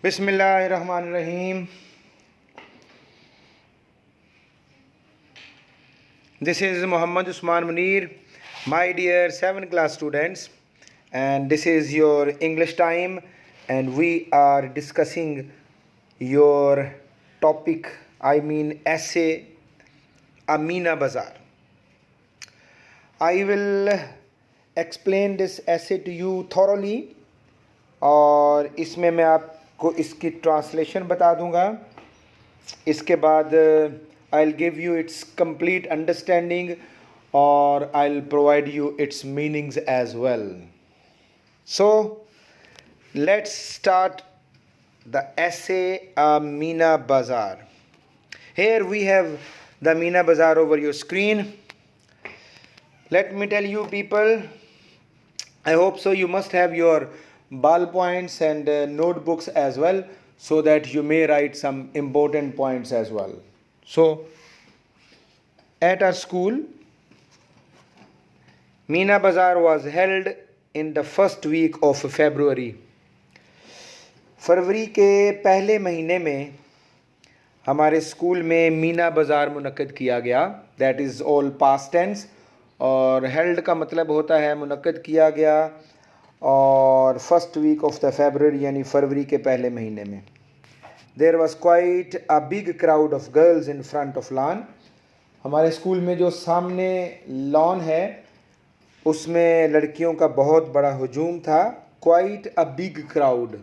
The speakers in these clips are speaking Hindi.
Bismillahirrahmanirrahim. This is Muhammad Usman Munir, my dear 7th class students, and this is your English time, and we are discussing your topic, essay, Amina Bazaar. I will explain this essay to you thoroughly, और इसमें मैं आपको इसकी ट्रांसलेशन बता दूंगा. इसके बाद I'll give you its complete understanding, or I'll provide you its meanings as well. So let's start the essay Amina Bazaar. Here we have the Amina Bazaar over your screen. Let me tell you people, I hope so you must have your ballpoints and notebooks as well, so that you may write some important points as well. So at our school, Amina Bazaar was held in the first week of February. फरवरी के पहले महीने में हमारे स्कूल में मीना बाज़ार मुनक्किद किया गया. That is all past tense, और हेल्ड का मतलब होता है मुनक्किद किया गया, और first week of the February यानी फरवरी के पहले महीने में. There was quite a big crowd of girls in front of lawn. हमारे स्कूल में जो सामने लॉन है उसमें लड़कियों का बहुत बड़ा हुजूम था. क्वाइट अ बिग क्राउड,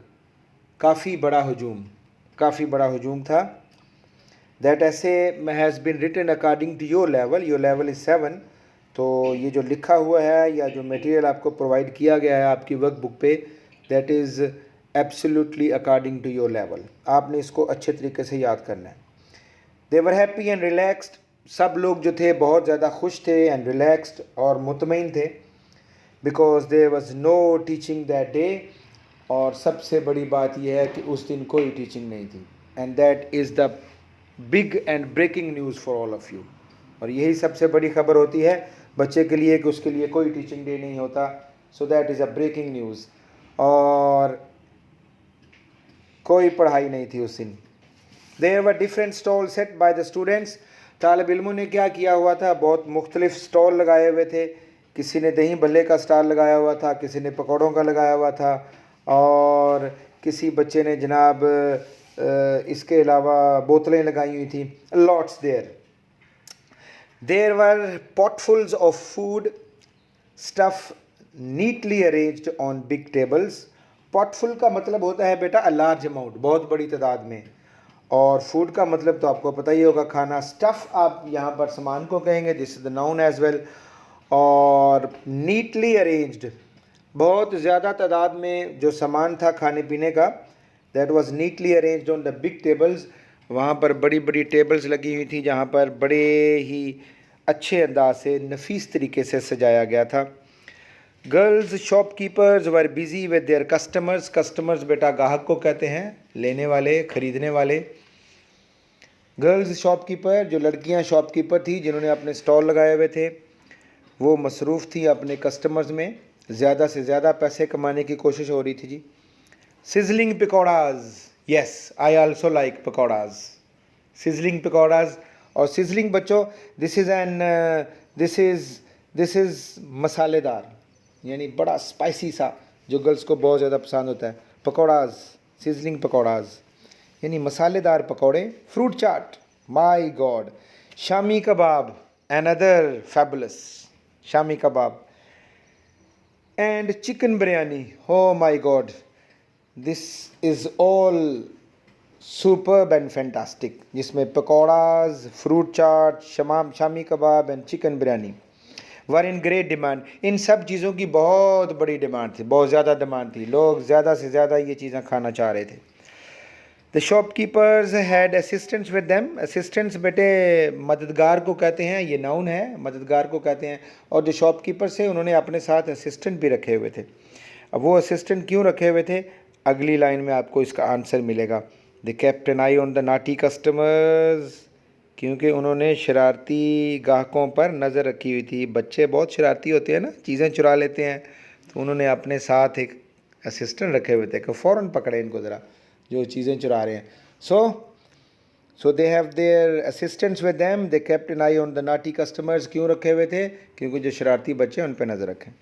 काफ़ी बड़ा हुजूम था. That essay has been written according to your level is 7. तो ये जो लिखा हुआ है या जो मटेरियल आपको प्रोवाइड किया गया है आपकी वर्कबुक पे, that is absolutely according to your level. आपने इसको अच्छे तरीके से याद करना है. They were happy and relaxed. सब लोग जो थे बहुत ज़्यादा खुश थे एंड रिलैक्स्ड और मुतमईन थे, because there was no teaching that day. और सबसे बड़ी बात यह है कि उस दिन कोई टीचिंग नहीं थी. And that is the big and breaking news for all of you. और यही सबसे बड़ी खबर होती है बच्चे के लिए कि उसके लिए कोई टीचिंग डे नहीं होता. So that is a breaking news. और कोई पढ़ाई नहीं थी उस दिन. There were different stall set by the students. तालिब इल्मों ने क्या किया हुआ था, बहुत मुख्तलिफ स्टॉल लगाए हुए थे. किसी ने दही भल्ले का स्टॉल लगाया हुआ था, किसी ने पकौड़ों का लगाया हुआ था, और किसी बच्चे ने जनाब इसके अलावा बोतलें लगाई हुई थी. Lots there. There were potfuls of food, stuff neatly arranged on big tables. Potful का मतलब होता है बेटा a large amount, बहुत बड़ी तादाद में. और फूड का मतलब तो आपको पता ही होगा, खाना. स्टफ़ आप यहाँ पर सामान को कहेंगे, this is the noun as well. और नीटली अरेंज्ड, बहुत ज़्यादा तादाद में जो सामान था खाने पीने का, that was neatly arranged on the big tables. वहाँ पर बड़ी बड़ी टेबल्स लगी हुई थी जहाँ पर बड़े ही अच्छे अंदाज से नफीस तरीके से सजाया गया था. Girls shopkeepers were busy with their customers. Customers बेटा गाहक को कहते हैं, लेने वाले, ख़रीदने वाले. गर्ल्स शॉपकीपर, जो लड़कियां शॉपकीपर थी जिन्होंने अपने स्टॉल लगाए हुए थे, वो मसरूफ़ थी अपने कस्टमर्स में. ज़्यादा से ज़्यादा पैसे कमाने की कोशिश हो रही थी जी. Sizzling pakoras. Yes, I also like pakoras. Sizzling pakoras. और सिजलिंग बच्चों, दिस इज़ मसालेदार, यानी बड़ा स्पाइसी सा, जो गर्ल्स को बहुत ज़्यादा पसंद होता है. पकौड़ाज, सिजलिंग पकौड़ाज यानी मसालेदार पकौड़े. Fruit chaat, my god. Shami kebab, another fabulous. Shami kebab and chicken biryani. Oh my god, this is all superb and fantastic. जिसमें pakoras, fruit chaat, shami kebab and chicken biryani were in great demand. इन सब चीज़ों की बहुत बड़ी डिमांड थी, बहुत ज़्यादा डिमांड थी. लोग ज़्यादा से ज़्यादा ये चीज़ें खाना चाह रहे थे. The shopkeepers had assistants with them. Assistants बेटे मददगार को कहते हैं, ये नाउन है, मददगार को कहते हैं. और जो शॉपकीपर्स थे उन्होंने अपने साथ असिस्टेंट भी रखे हुए थे. अब वो असिस्टेंट क्यों रखे हुए थे, अगली लाइन में आपको इसका आंसर मिलेगा. The kept an eye on the naughty customers. क्योंकि उन्होंने शरारती ग्राहकों पर नज़र रखी हुई थी. बच्चे बहुत शरारती होते हैं ना, चीज़ें चुरा लेते हैं. तो उन्होंने अपने साथ एक असिस्टेंट रखे हुए थे कि फ़ौरन पकड़े इनको ज़रा, जो चीज़ें चुरा रहे हैं. So they have their assistants with them. They kept an eye on the naughty customers. क्यों रखे हुए थे? क्योंकि जो शरारती बच्चे हैं उन पे नज़र रखें.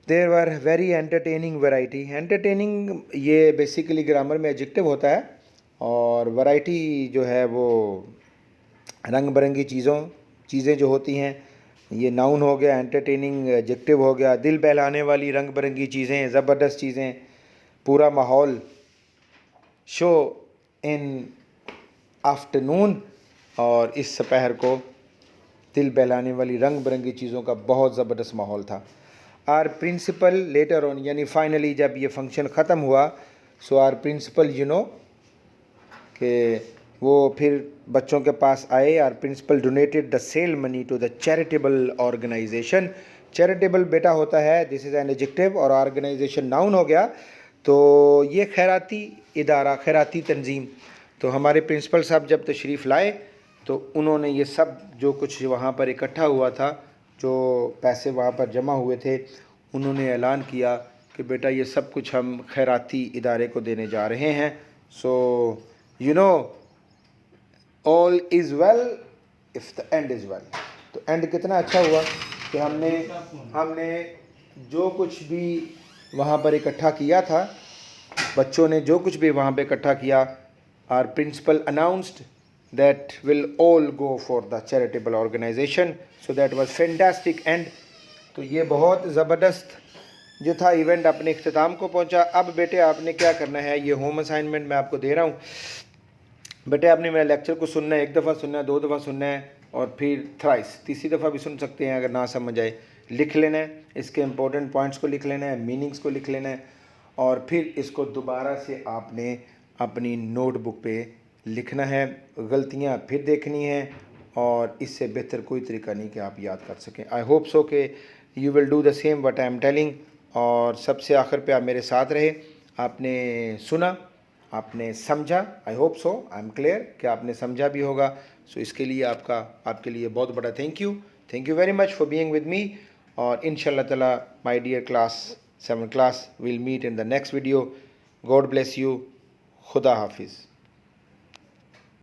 There were very entertaining variety. Entertaining ये बेसिकली ग्रामर में एडजेक्टिव होता है, और वैरायटी जो है वो रंग बिरंगी चीज़ें जो होती हैं, ये नाउन हो गया, एंटरटेनिंग एडजेक्टिव हो गया. दिल बहलाने वाली रंग बिरंगी चीज़ें, ज़बरदस्त चीज़ें, पूरा माहौल. शो इन आफ्टरनून, और इस दोपहर को दिल बहलाने वाली रंग बिरंगी चीज़ों का बहुत ज़बरदस्त माहौल था. आर प्रिंसिपल लेटर ऑन, यानी फाइनली जब ये फंक्शन ख़त्म हुआ, सो आर प्रिंसिपल कि वो फिर बच्चों के पास आए. Our principal donated the sale money to the charitable organisation. Charitable बेटा होता है, दिस इज़ एन एडजेक्टिव, और ऑर्गेनाइजेशन नाउन हो गया. तो ये खैराती इदारा, खैराती तंजीम. तो हमारे प्रिंसिपल साहब जब तशरीफ़ लाए तो उन्होंने ये सब जो कुछ वहाँ पर इकट्ठा हुआ था, जो पैसे वहाँ पर जमा हुए थे, उन्होंने ऐलान किया कि बेटा ये सब कुछ हम खैराती इदारे को देने जा रहे हैं. So all is well if the end is well. तो एंड कितना अच्छा हुआ कि हमने जो कुछ भी वहाँ पर इकट्ठा किया था, बच्चों ने जो कुछ भी वहाँ पे इकट्ठा किया, our principal announced that will all go for the charitable organisation. So that was fantastic end. तो ये बहुत ज़बरदस्त जो था इवेंट अपने इख्तिताम को पहुंचा. अब बेटे आपने क्या करना है, ये होम असाइनमेंट मैं आपको दे रहा हूँ. बेटे आपने मेरे लेक्चर को सुनना है, 1 दफ़ा सुनना है, 2 दफ़ा सुनना है, और फिर थ्राइस, तीसरी दफ़ा भी सुन सकते हैं अगर ना समझ आए. लिख लेना है, इसके इंपॉर्टेंट पॉइंट्स को लिख लेना है, मीनिंग्स को लिख लेना है, और फिर इसको दोबारा से आपने अपनी नोटबुक पे लिखना है. गलतियाँ फिर देखनी हैं, और इससे बेहतर कोई तरीका नहीं कि आप याद कर सकें. आई होप सो कि you will do the same what I am telling. और सबसे आखिर पे आप मेरे साथ रहे, आपने सुना, आपने समझा. I hope so, I am clear कि आपने समझा भी होगा. सो इसके लिए आपके लिए बहुत बड़ा thank you very much for being with me. और इंशाल्लाह ताला my dear class 7 class will meet in the next video. God bless you. खुदा हाफिज़.